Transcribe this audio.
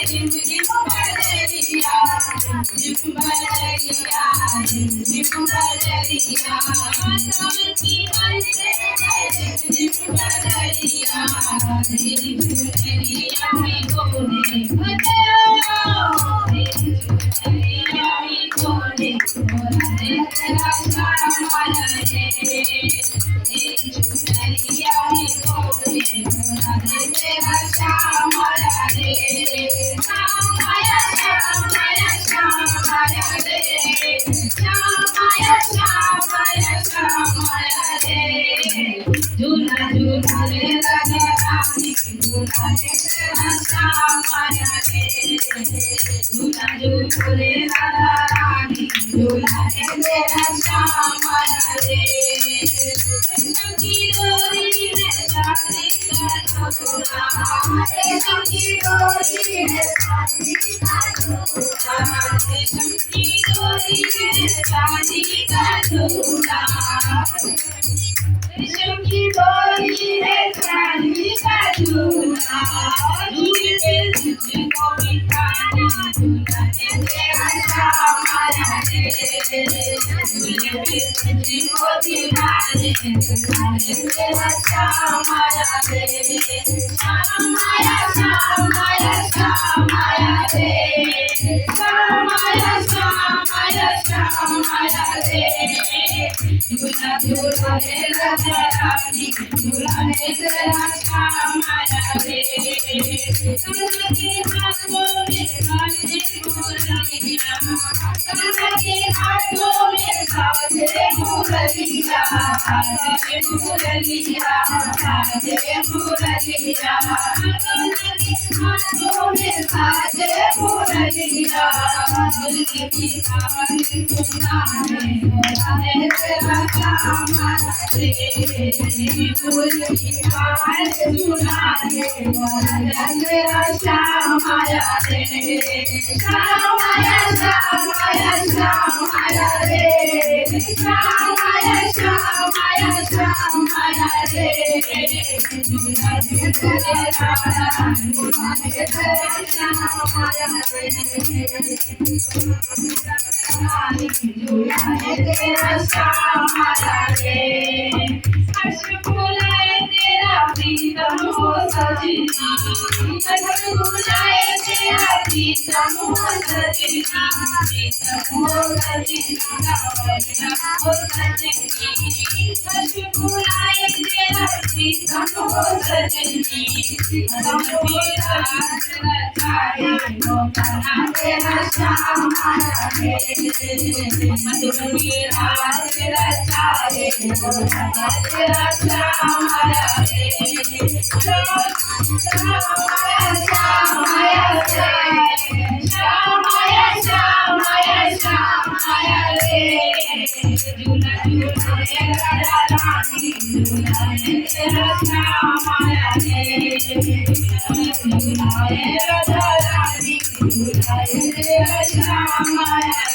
झिम झिम बदरिया झिम बदरिया झिम बदरिया सावन की बरसे झिम झिम बदरिया झुलरिया में गोरे झुलरिया में गोरे मोरा दिल तेरा श्यामला रे झुलरिया में गोरे मोरा दिल तेरा श्यामला रे श्यामया श्यामया श्यामया रे श्यामया श्यामया श्यामया रे झूला झूला रे राधा रानी झूला रे तेरा श्यामया रे झूला झूला रे राधा रानी झूला रे तेरा श्यामया रे रेशम की डोरी है चांदी का झूला रेशम की डोरी है चांदी का झूला रेशम की डोरी है चांदी का झूला रेशम की डोरी है चांदी का झूला झूले तुझको बिठाने झूला है तेरा श्यामला रे झूले तुझको बिठाने झूला है तेरा श्यामला रे श्यामया श्यामया श्यामया रे श्यामया श्यामया श्यामया रे झूला झूला रे राधा रानी झूला रे तेरा श्यामला रे कमल के हाथों में साजे मुरलिया कमल के हाथों में साजे मुरलिया साजे मुरलिया साजे मुरलिया कमल के हाथों में साजे मुरलिया दिल की कहानी सुनाने वाला है तेरा श्यामला रे फूल की कहानी सुनाने वाला है तेरा श्यामला रे श्यामया श्यामया श्यामया रे श्यामया श्यामया श्यामया रे झूला झूले राधा झूला रे तेरा श्यामला रे झूला है तेरा श्यामला रे हर्ष फूलाए तेरा प्रीतम हो सजना हर्ष फूलाए तेरा प्रीतम हो सजना प्रीतम हो सजना गावैया हो सजनी हर्ष फूलाए तेरा प्रीतम हो सजनी हम तेरा रचाए वो बना तेरा श्यामला रे मधुर की रात रचाए वो बना तेरा श्यामला रे श्यामया श्यामया श्यामया श्यामया श्यामया रे झूला झूला रे राधा रानी झूला रे तेरा श्यामला रे झूला रे राधा रानी झूला रे तेरा श्यामला